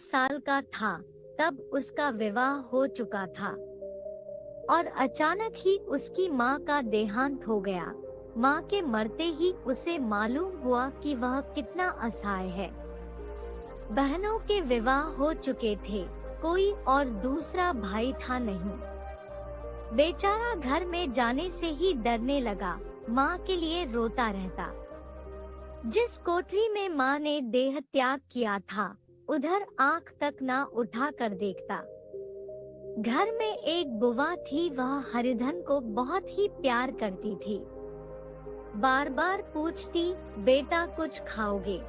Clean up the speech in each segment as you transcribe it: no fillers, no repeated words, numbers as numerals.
साल का था तब उसका विवाह हो चुका था और अचानक ही उसकी माँ का देहांत हो गया। माँ के मरते ही उसे मालूम हुआ कि वह कितना असहाय है। बहनों के विवाह हो चुके थे, कोई और दूसरा भाई था नहीं। बेचारा घर में जाने से ही डरने लगा, माँ के लिए रोता रहता। जिस कोठरी में माँ ने देह त्याग किया था, उधर आंख तक ना उठा कर देखता। घर में एक बुआ थी, वह हरिधन को बहुत ही प्यार करती थी। बार बार पूछती, बेटा कुछ खाओगे?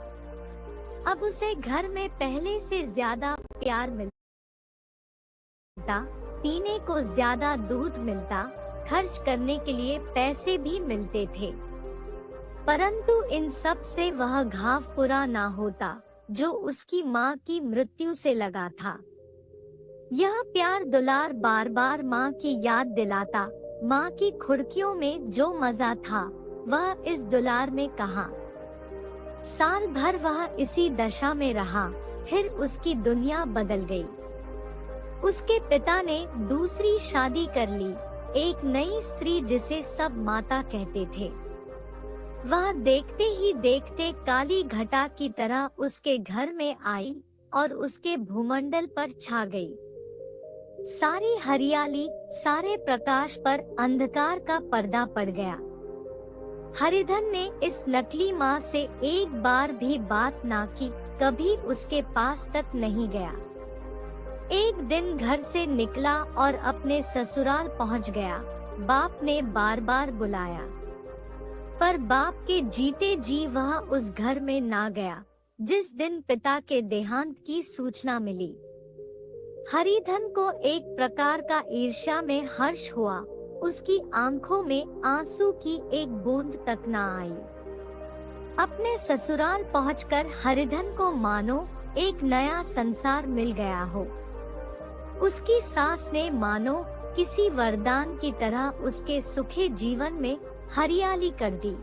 अब उसे घर में पहले से ज्यादा प्यार मिलता, पीने को ज्यादा दूध मिलता, खर्च करने के लिए पैसे भी मिलते थे। परंतु इन सब से वह घाव पूरा ना होता जो उसकी माँ की मृत्यु से लगा था। यह प्यार दुलार बार बार माँ की याद दिलाता। माँ की खुड़कियों में जो मजा था वह इस दुलार में कहाँ। साल भर वह इसी दशा में रहा, फिर उसकी दुनिया बदल गई। उसके पिता ने दूसरी शादी कर ली, एक नई स्त्री जिसे सब माता कहते थे। वह देखते ही देखते काली घटा की तरह उसके घर में आई और उसके भूमंडल पर छा गई। सारी हरियाली, सारे प्रकाश पर अंधकार का पर्दा पड़ गया। हरिधन ने इस नकली माँ से एक बार भी बात ना की, कभी उसके पास तक नहीं गया। एक दिन घर से निकला और अपने ससुराल पहुँच गया। बाप ने बार बार बुलाया, पर बाप के जीते जी वह उस घर में ना गया जिस दिन पिता के देहांत की सूचना मिली। हरिधन को एक प्रकार का ईर्ष्या में हर्ष हुआ। उसकी आंखों में आंसू की एक बूंद तक ना आई। अपने ससुराल पहुंचकर हरिधन को मानो एक नया संसार मिल गया हो। उसकी सास ने मानो किसी वरदान की तरह उसके सुखी जीवन में हरियाली कर दी।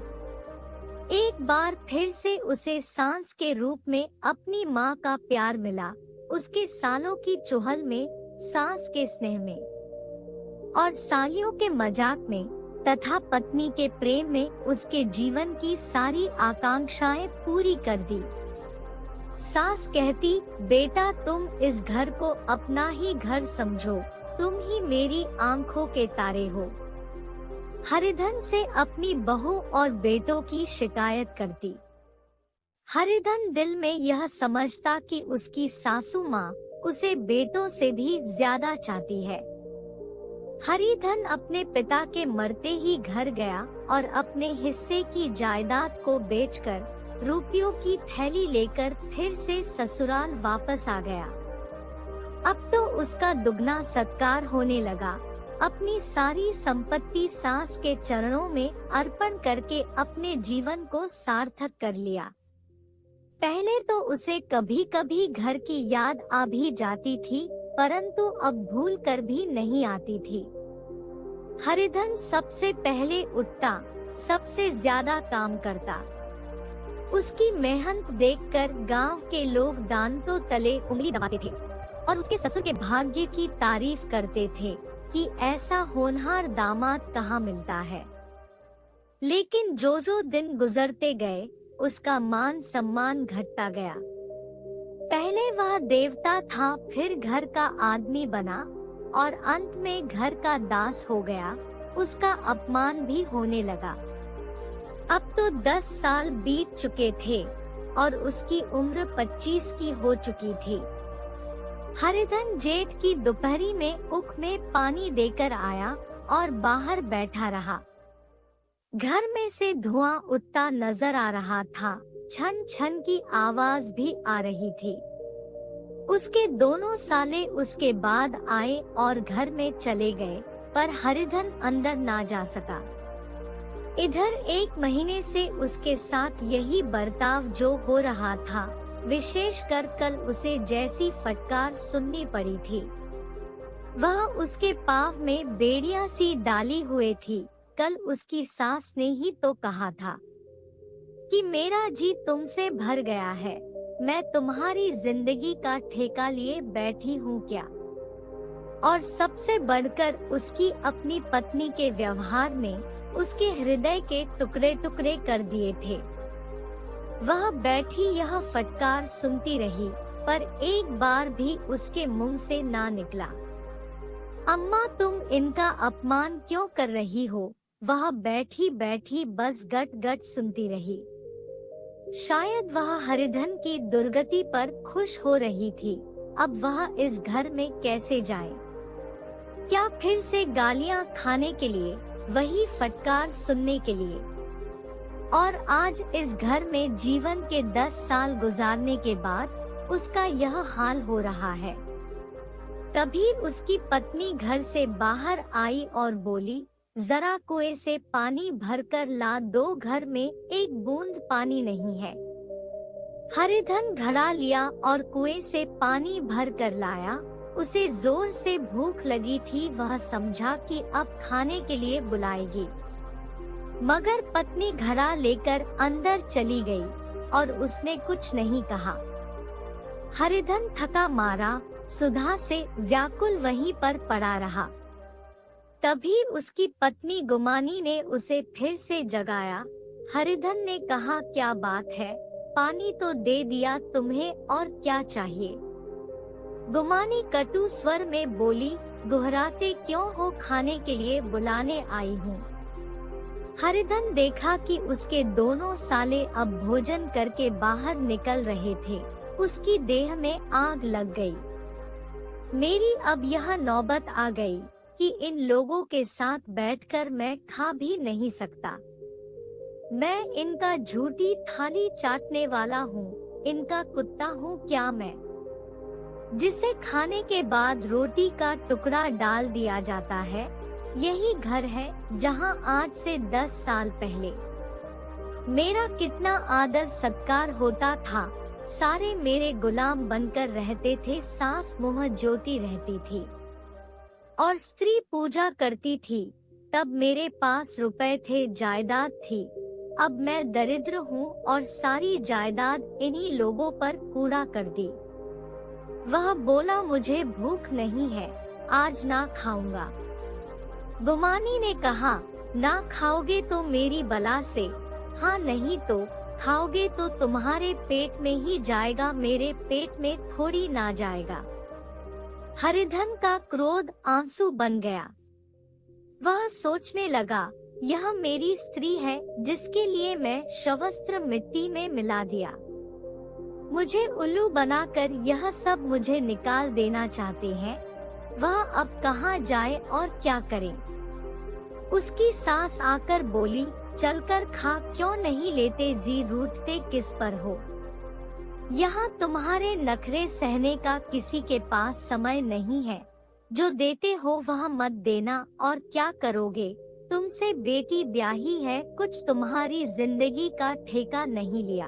एक बार फिर से उसे सांस के रूप में अपनी माँ का प्यार मिला, उसके सालों की चुहल में, सास के स्नेह में और सालियों के मजाक में तथा पत्नी के प्रेम में उसके जीवन की सारी आकांक्षाएं पूरी कर दी। सास कहती, बेटा तुम इस घर को अपना ही घर समझो, तुम ही मेरी आंखों के तारे हो। हरिधन से अपनी बहू और बेटों की शिकायत करती। हरिधन दिल में यह समझता कि उसकी सासू माँ उसे बेटों से भी ज्यादा चाहती है। हरिधन अपने पिता के मरते ही घर गया और अपने हिस्से की जायदाद को बेचकर रुपयों की थैली लेकर फिर से ससुराल वापस आ गया। अब तो उसका दुगना सत्कार होने लगा। अपनी सारी संपत्ति सास के चरणों में अर्पण करके अपने जीवन को सार्थक कर लिया। पहले तो उसे कभी कभी घर की याद आ भी जाती थी, परंतु अब भूल कर भी नहीं आती थी। हरिधन सबसे पहले उठता, सबसे ज्यादा काम करता। उसकी मेहनत देखकर गांव के लोग दांतों तले उंगली दबाते थे और उसके ससुर के भाग्य की तारीफ करते थे कि ऐसा होनहार दामाद कहाँ मिलता है। लेकिन जो जो दिन गुजरते गए उसका मान सम्मान घटता गया। पहले वह देवता था, फिर घर का आदमी बना और अंत में घर का दास हो गया। उसका अपमान भी होने लगा। अब तो 10 साल बीत चुके थे और उसकी उम्र 25 की हो चुकी थी। हरिधन जेठ की दोपहरी में उख में पानी देकर आया और बाहर बैठा रहा। घर में से धुआं उठता नजर आ रहा था, छन छन की आवाज भी आ रही थी। उसके दोनों साले उसके बाद आए और घर में चले गए, पर हरिधन अंदर ना जा सका। इधर 1 महीने से उसके साथ यही बर्ताव जो हो रहा था, विशेषकर कल उसे जैसी फटकार सुननी पड़ी थी। वह उसके पाँव में बेड़िया सी डाली हुए थी। कल उसकी सास ने ही तो कहा था कि मेरा जी तुमसे भर गया है, मैं तुम्हारी जिंदगी का ठेका लिए बैठी हूँ क्या? और सबसे बढ़कर उसकी अपनी पत्नी के व्यवहार ने उसके हृदय के टुकड़े टुकड़े कर दिए थे। वह बैठी यह फटकार सुनती रही, पर एक बार भी उसके मुंह से ना निकला। अम्मा, तुम इनका अपमान क्यों कर रही हो? वह बैठी बैठी बस गट गट सुनती रही। शायद वह हरिधन की दुर्गति पर खुश हो रही थी। अब वह इस घर में कैसे जाए? क्या फिर से गालियां खाने के लिए, वही फटकार सुनने के लिए? और आज इस घर में जीवन के 10 साल गुजारने के बाद उसका यह हाल हो रहा है। तभी उसकी पत्नी घर से बाहर आई और बोली, जरा कुएं से पानी भरकर ला दो, घर में एक बूंद पानी नहीं है। हरिधन घड़ा लिया और कुएं से पानी भर कर लाया। उसे जोर से भूख लगी थी। वह समझा कि अब खाने के लिए बुलाएगी, मगर पत्नी घड़ा लेकर अंदर चली गई और उसने कुछ नहीं कहा। हरिधन थका मारा सुधा से व्याकुल वहीं पर पड़ा रहा। तभी उसकी पत्नी गुमानी ने उसे फिर से जगाया। हरिधन ने कहा, क्या बात है, पानी तो दे दिया तुम्हें, और क्या चाहिए? गुमानी कटु स्वर में बोली, गुहराते क्यों हो? खाने के लिए बुलाने आई हूँ। हरिधन देखा कि उसके दोनों साले अब भोजन करके बाहर निकल रहे थे। उसकी देह में आग लग गई। मेरी अब यह नौबत आ गई कि इन लोगों के साथ बैठकर मैं खा भी नहीं सकता। मैं इनका झूठी थाली चाटने वाला हूँ, इनका कुत्ता हूँ क्या मैं, जिसे खाने के बाद रोटी का टुकड़ा डाल दिया जाता है। यही घर है जहाँ आज से 10 साल पहले मेरा कितना आदर सत्कार होता था। सारे मेरे गुलाम बनकर रहते थे। सास मुँह जोती रहती थी और स्त्री पूजा करती थी। तब मेरे पास रुपए थे, जायदाद थी। अब मैं दरिद्र हूँ और सारी जायदाद इन्हीं लोगों पर कूड़ा कर दी। वह बोला, मुझे भूख नहीं है, आज ना खाऊंगा। गुमानी ने कहा, ना खाओगे तो मेरी बला से, हाँ नहीं तो खाओगे तो तुम्हारे पेट में ही जाएगा, मेरे पेट में थोड़ी ना जाएगा। हरिधन का क्रोध आंसू बन गया। वह सोचने लगा, यह मेरी स्त्री है जिसके लिए मैं शवस्त्र मिट्टी में मिला दिया। मुझे उल्लू बनाकर यह सब मुझे निकाल देना चाहते हैं। वह अब कहाँ जाए और क्या करे? उसकी सास आकर बोली, चलकर खा, क्यों नहीं लेते जी, रूठते किस पर हो? यहाँ तुम्हारे नखरे सहने का किसी के पास समय नहीं है। जो देते हो वह मत देना, और क्या करोगे? तुमसे बेटी ब्याही है, कुछ तुम्हारी जिंदगी का ठेका नहीं लिया।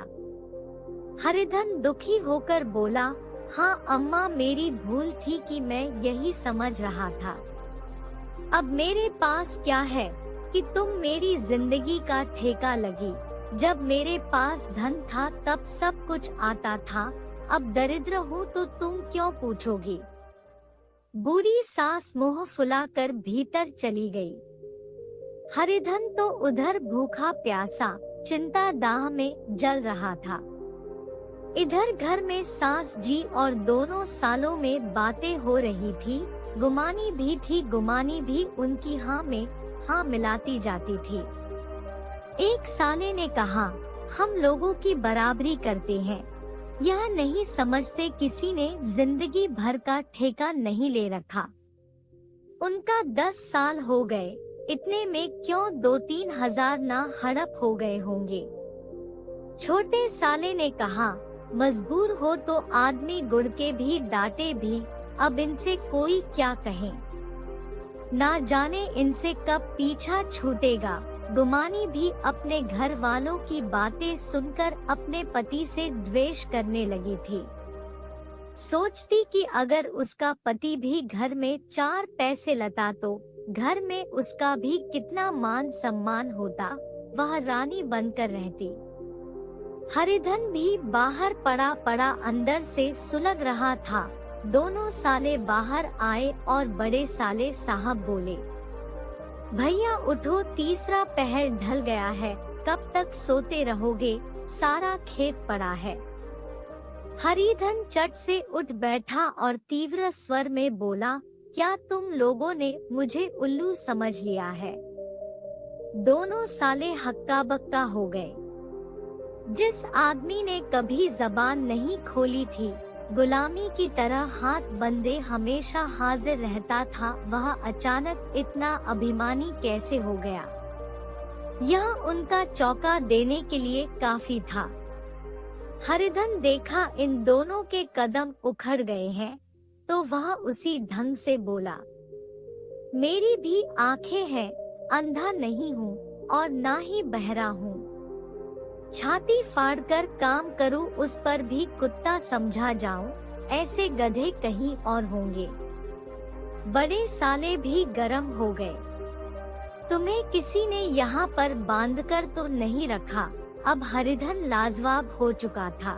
हरिधन दुखी होकर बोला, हाँ अम्मा, मेरी भूल थी कि मैं यही समझ रहा था। अब मेरे पास क्या है कि तुम मेरी जिंदगी का ठेका लगी। जब मेरे पास धन था तब सब कुछ आता था, अब दरिद्र हूँ तो तुम क्यों पूछोगी? बूढ़ी सास मुंह फुलाकर भीतर चली गई। हरिधन तो उधर भूखा प्यासा चिंता दाह में जल रहा था। इधर घर में सास जी और दोनों सालों में बातें हो रही थी। गुमानी भी थी। गुमानी भी उनकी हाँ में हाँ मिलाती जाती थी। एक साले ने कहा, हम लोगों की बराबरी करते हैं, यह नहीं समझते किसी ने जिंदगी भर का ठेका नहीं ले रखा। उनका 10 साल हो गए, इतने में क्यों 2-3 हजार ना हड़प हो गए होंगे। छोटे साले ने कहा, मजबूर हो तो आदमी गुड़ के भी डांटे भी, अब इनसे कोई क्या कहे, ना जाने इनसे कब पीछा छूटेगा। गुमानी भी अपने घर वालों की बातें सुनकर अपने पति से द्वेष करने लगी थी। सोचती कि अगर उसका पति भी घर में 4 पैसे लाता तो घर में उसका भी कितना मान सम्मान होता, वह रानी बनकर रहती। हरिधन भी बाहर पड़ा पड़ा अंदर से सुलग रहा था। दोनों साले बाहर आए और बड़े साले साहब बोले, भैया उठो, तीसरा पहर ढल गया है, कब तक सोते रहोगे, सारा खेत पड़ा है। हरिधन चट से उठ बैठा और तीव्र स्वर में बोला, क्या तुम लोगों ने मुझे उल्लू समझ लिया है? दोनों साले हक्का बक्का हो गए। जिस आदमी ने कभी जबान नहीं खोली थी, गुलामी की तरह हाथ बंधे हमेशा हाजिर रहता था, वह अचानक इतना अभिमानी कैसे हो गया? यह उनका चौंका देने के लिए काफी था। हरिधन देखा इन दोनों के कदम उखड़ गए हैं, तो वह उसी ढंग से बोला, मेरी भी आंखें हैं, अंधा नहीं हूँ और ना ही बहरा हूँ। छाती फाड़कर काम करूं, उस पर भी कुत्ता समझा जाऊं, ऐसे गधे कहीं और होंगे। बड़े साले भी गरम हो गए। तुम्हें किसी ने यहाँ पर बांधकर तो नहीं रखा? अब हरिधन लाजवाब हो चुका था।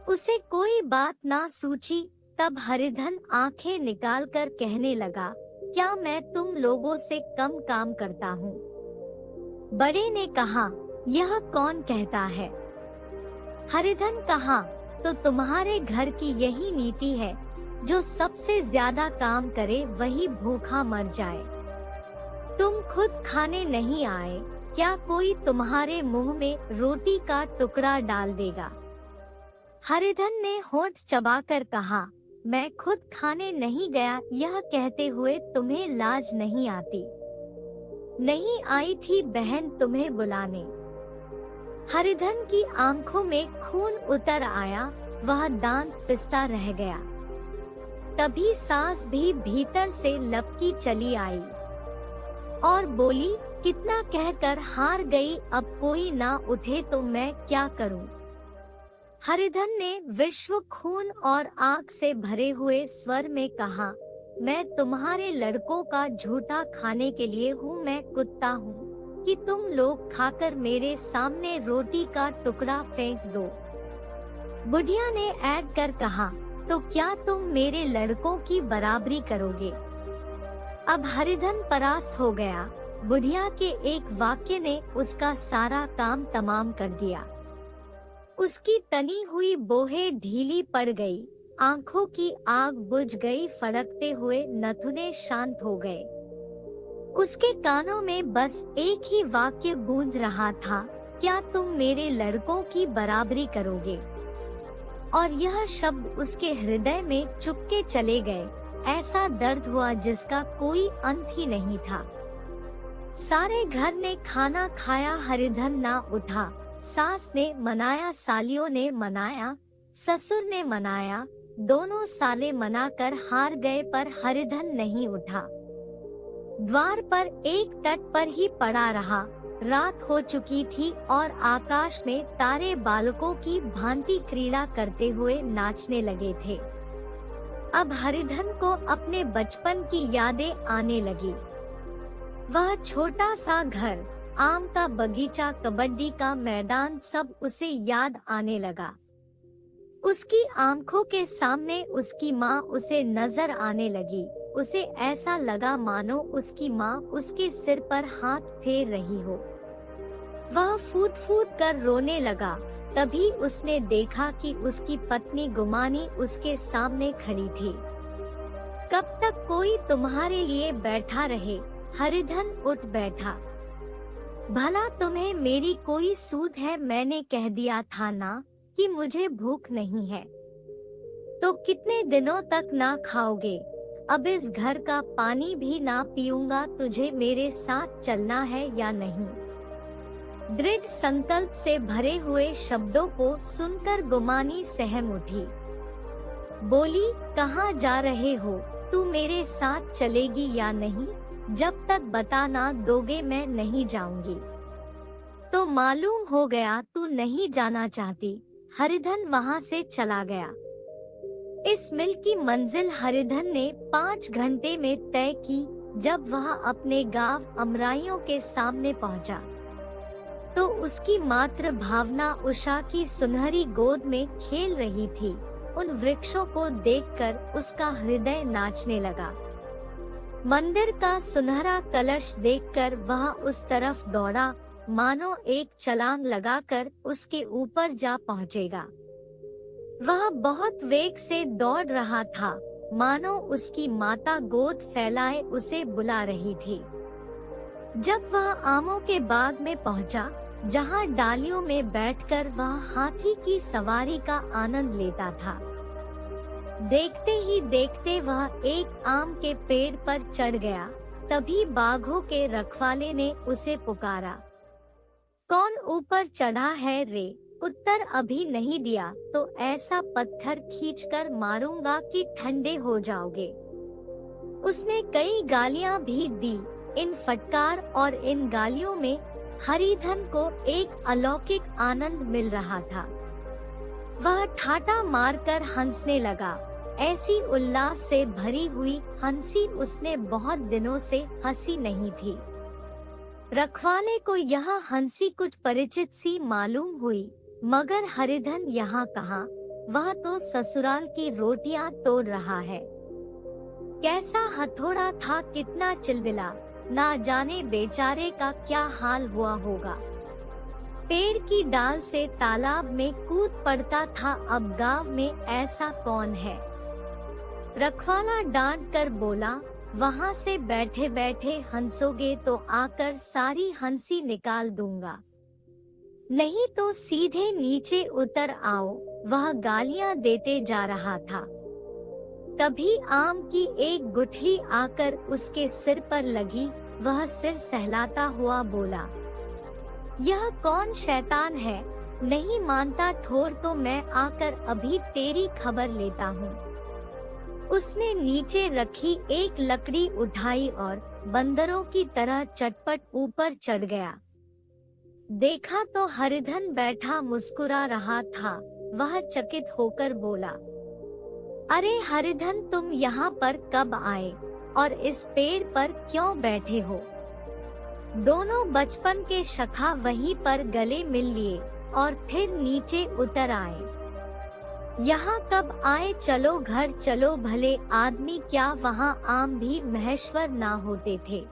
उसे कोई बात ना सूझी। तब हरिधन आंखें निकालकर कहने लगा, क्या मैं तुम लोगों से कम काम करता हूँ? बड़े ने कहा, यह कौन कहता है? हरिधन कहा, तो तुम्हारे घर की यही नीति है, जो सबसे ज्यादा काम करे वही भूखा मर जाए। तुम खुद खाने नहीं आए, क्या कोई तुम्हारे मुंह में रोटी का टुकड़ा डाल देगा? हरिधन ने होंठ चबाकर कहा, मैं खुद खाने नहीं गया, यह कहते हुए तुम्हें लाज नहीं आती? नहीं आई थी बहन तुम्हें बुलाने। हरिधन की आंखों में खून उतर आया, वह दांत पिसता रह गया। तभी सास भी भीतर से लपकी चली आई और बोली, कितना कहकर हार गई, अब कोई ना उठे तो मैं क्या करूं? हरिधन ने विश्व खून और आग से भरे हुए स्वर में कहा, मैं तुम्हारे लड़कों का झूठा खाने के लिए हूँ, मैं कुत्ता हूँ कि तुम लोग खाकर मेरे सामने रोटी का टुकड़ा फेंक दो? बुढ़िया ने ऐड कर कहा, तो क्या तुम मेरे लड़कों की बराबरी करोगे? अब हरिधन परास्त हो गया। बुढ़िया के एक वाक्य ने उसका सारा काम तमाम कर दिया। उसकी तनी हुई बोहें ढीली पड़ गई, आंखों की आग बुझ गई, फड़कते हुए नथुने शांत हो गए। उसके कानों में बस एक ही वाक्य गूंज रहा था, क्या तुम मेरे लड़कों की बराबरी करोगे? और यह शब्द उसके हृदय में चुपके चले गए। ऐसा दर्द हुआ जिसका कोई अंत ही नहीं था। सारे घर ने खाना खाया, हरिधन ना उठा। सास ने मनाया, सालियों ने मनाया, ससुर ने मनाया, दोनों साले मनाकर हार गए, पर हरिधन नहीं उठा। द्वार पर एक तट पर ही पड़ा रहा। रात हो चुकी थी और आकाश में तारे बालकों की भांति क्रीड़ा करते हुए नाचने लगे थे। अब हरिधन को अपने बचपन की यादें आने लगी। वह छोटा सा घर, आम का बगीचा, कबड्डी का मैदान, सब उसे याद आने लगा। उसकी आंखों के सामने उसकी माँ उसे नजर आने लगी। उसे ऐसा लगा मानो उसकी माँ उसके सिर पर हाथ फेर रही हो। वह फूट फूट कर रोने लगा। तभी उसने देखा कि उसकी पत्नी गुमानी उसके सामने खड़ी थी। कब तक कोई तुम्हारे लिए बैठा रहे? हरिधन उठ बैठा। भला तुम्हें मेरी कोई सूद है? मैंने कह दिया था ना कि मुझे भूख नहीं है। तो कितने दिनों तक ना खाओगे? अब इस घर का पानी भी ना पीऊंगा। तुझे मेरे साथ चलना है या नहीं? दृढ़ संकल्प से भरे हुए शब्दों को सुनकर गुमानी सहम उठी। बोली, कहाँ जा रहे हो? तू मेरे साथ चलेगी या नहीं? जब तक बता ना दोगे मैं नहीं जाऊंगी। तो मालूम हो गया तू नहीं जाना चाहती। हरिधन वहाँ से चला गया। इस मिल की मंजिल हरिधन ने 5 घंटे में तय की। जब वह अपने गांव अमराइयों के सामने पहुंचा, तो उसकी मातृ भावना उषा की सुनहरी गोद में खेल रही थी। उन वृक्षों को देखकर उसका हृदय नाचने लगा। मंदिर का सुनहरा कलश देखकर वह उस तरफ दौड़ा, मानो एक छलांग लगाकर उसके ऊपर जा पहुंचेगा। वह बहुत वेग से दौड़ रहा था, मानो उसकी माता गोद फैलाए उसे बुला रही थी। जब वह आमों के बाग में पहुंचा, जहां डालियों में बैठकर वह हाथी की सवारी का आनंद लेता था, देखते ही देखते वह एक आम के पेड़ पर चढ़ गया। तभी बाघों के रखवाले ने उसे पुकारा, कौन ऊपर चढ़ा है रे? उत्तर अभी नहीं दिया तो ऐसा पत्थर खींचकर मारूंगा कि ठंडे हो जाओगे। उसने कई गालियां भी दी। इन फटकार और इन गालियों में हरिधन को एक अलौकिक आनंद मिल रहा था। वह ठाठा मारकर हंसने लगा। ऐसी उल्लास से भरी हुई हंसी उसने बहुत दिनों से हंसी नहीं थी। रखवाले को यह हंसी कुछ परिचित सी मालूम हुई, मगर हरिधन यहाँ कहाँ, वह तो ससुराल की रोटियां तोड़ रहा है। कैसा हथौड़ा था, कितना चिलबिला, ना जाने बेचारे का क्या हाल हुआ होगा। पेड़ की डाल से तालाब में कूद पड़ता था। अब गांव में ऐसा कौन है? रखवाला डांट कर बोला, वहाँ से बैठे बैठे हंसोगे तो आकर सारी हंसी निकाल दूंगा, नहीं तो सीधे नीचे उतर आओ। वह गालियां देते जा रहा था। तभी आम की एक गुठली आकर उसके सिर पर लगी। वह सिर सहलाता हुआ बोला, यह कौन शैतान है? नहीं मानता ठोर तो मैं आकर अभी तेरी खबर लेता हूँ। उसने नीचे रखी एक लकड़ी उठाई और बंदरों की तरह चटपट ऊपर चढ़ गया। देखा तो हरिधन बैठा मुस्कुरा रहा था। वह चकित होकर बोला, अरे हरिधन, तुम यहाँ पर कब आए और इस पेड़ पर क्यों बैठे हो? दोनों बचपन के सखा वहीं पर गले मिल लिए और फिर नीचे उतर आए। यहाँ कब आए? चलो घर चलो। भले आदमी, क्या वहाँ आम भी महेश्वर ना होते थे?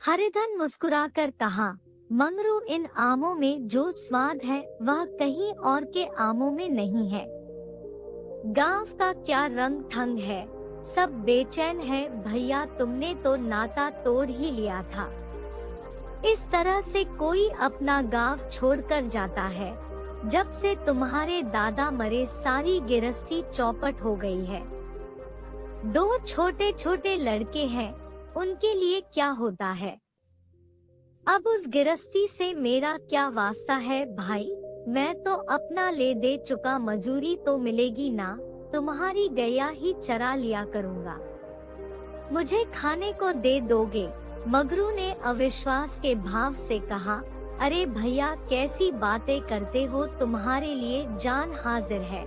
हरिधन मुस्कुराकर कहा, मंगरू, इन आमों में जो स्वाद है वह कहीं और के आमों में नहीं है। गांव का क्या रंग ठंग है, सब बेचैन है। भैया, तुमने तो नाता तोड़ ही लिया था। इस तरह से कोई अपना गांव छोड़कर जाता है? जब से तुम्हारे दादा मरे सारी गिरस्ती चौपट हो गई है। दो छोटे छोटे लड़के हैं, उनके लिए क्या होता है? अब उस गिरस्ती से मेरा क्या वास्ता है भाई? मैं तो अपना ले दे चुका, मजूरी तो मिलेगी ना। तुम्हारी गैया ही चरा लिया करूँगा, मुझे खाने को दे दोगे? मगरू ने अविश्वास के भाव से कहा, अरे भैया, कैसी बातें करते हो? तुम्हारे लिए जान हाजिर है।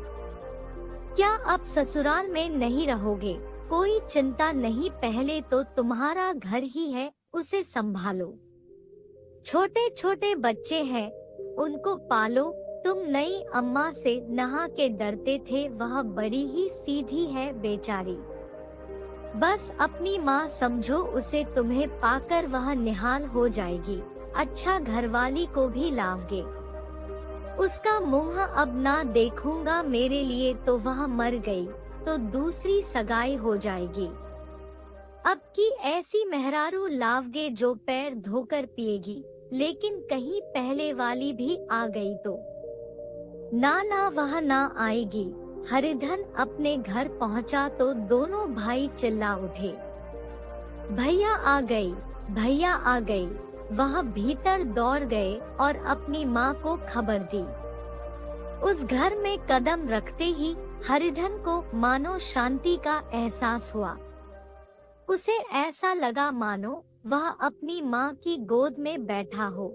क्या अब ससुराल में नहीं रहोगे? कोई चिंता नहीं, पहले तो तुम्हारा घर ही है, उसे संभालो। छोटे छोटे बच्चे हैं, उनको पालो। तुम नई अम्मा से नहा के डरते थे, वह बड़ी ही सीधी है बेचारी। बस अपनी माँ समझो उसे, तुम्हें पाकर वह निहाल हो जाएगी। अच्छा घरवाली को भी लाओगे, उसका मुंह अब ना देखूंगा। मेरे लिए तो वह मर गई, तो दूसरी सगाई हो जाएगी। अब की ऐसी मेहरारू लाओगे जो पैर धोकर पिएगी। लेकिन कहीं पहले वाली भी आ गई तो? ना ना, वह ना आएगी। हरिधन अपने घर पहुंचा तो दोनों भाई चिल्ला उठे, भैया आ गई, भैया आ गई। वह भीतर दौड़ गए और अपनी माँ को खबर दी। उस घर में कदम रखते ही हरिधन को मानो शांति का एहसास हुआ। उसे ऐसा लगा मानो वह अपनी माँ की गोद में बैठा हो।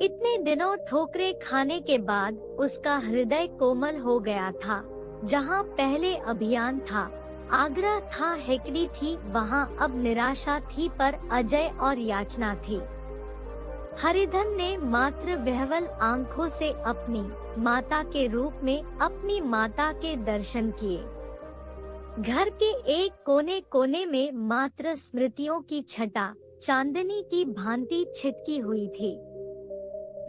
इतने दिनों ठोकरे खाने के बाद उसका हृदय कोमल हो गया था। जहाँ पहले अभियान था, आग्रह था, हेकड़ी थी, वहाँ अब निराशा थी, पर अजय और याचना थी। हरिधन ने मात्र विह्वल आंखों से अपनी माता के रूप में अपनी माता के दर्शन किए। घर के एक कोने कोने में मात्र स्मृतियों की छटा चांदनी की भांति छिटकी हुई थी।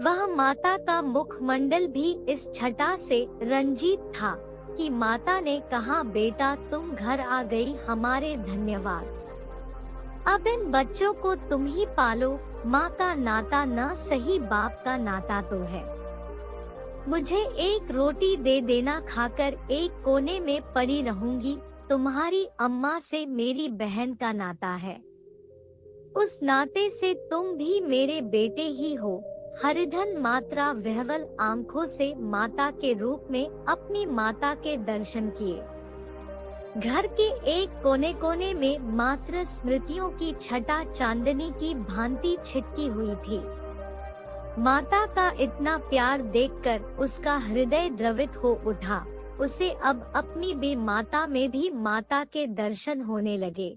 वह माता का मुखमंडल भी इस छटा से रंजित था कि माता ने कहा, बेटा तुम घर आ गई, हमारे धन्यवाद। अब इन बच्चों को तुम ही पालो, माँ का नाता न सही बाप का नाता तो है। मुझे एक रोटी दे देना, खाकर एक कोने में पड़ी रहूंगी। तुम्हारी अम्मा से मेरी बहन का नाता है, उस नाते से तुम भी मेरे बेटे ही हो। हरिधन मात्रा विह्वल आंखों से माता के रूप में अपनी माता के दर्शन किए। घर के एक कोने कोने में मात्र स्मृतियों की छटा चांदनी की भांति छिटकी हुई थी। माता का इतना प्यार देखकर उसका हृदय द्रवित हो उठा। उसे अब अपनी भी माता में भी माता के दर्शन होने लगे।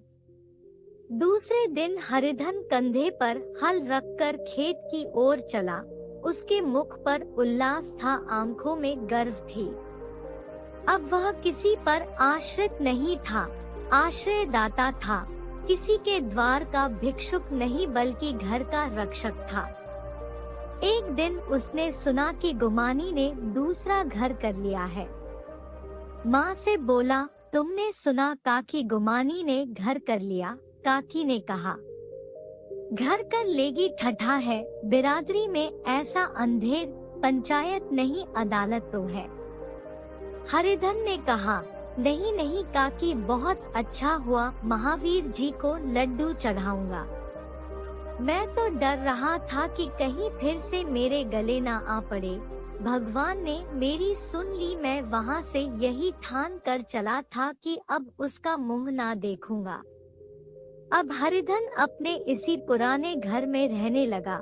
दूसरे दिन हरिधन कंधे पर हल रखकर खेत की ओर चला। उसके मुख पर उल्लास था, आंखों में गर्व थी। अब वह किसी पर आश्रित नहीं था, आश्रयदाता था। किसी के द्वार का भिक्षुक नहीं बल्कि घर का रक्षक था। एक दिन उसने सुना कि गुमानी ने दूसरा घर कर लिया है। माँ से बोला, तुमने सुना काकी गुमानी ने घर कर लिया? काकी ने कहा, घर कर लेगी ठठा है, बिरादरी में ऐसा अंधेर, पंचायत नहीं अदालत तो है। हरिधन ने कहा, नहीं नहीं काकी, बहुत अच्छा हुआ, महावीर जी को लड्डू चढ़ाऊंगा। मैं तो डर रहा था कि कहीं फिर से मेरे गले ना आ पड़े। भगवान ने मेरी सुन ली। मैं वहाँ से यही ठान कर चला था कि अब उसका मुंह ना देखूंगा। अब हरिधन अपने इसी पुराने घर में रहने लगा।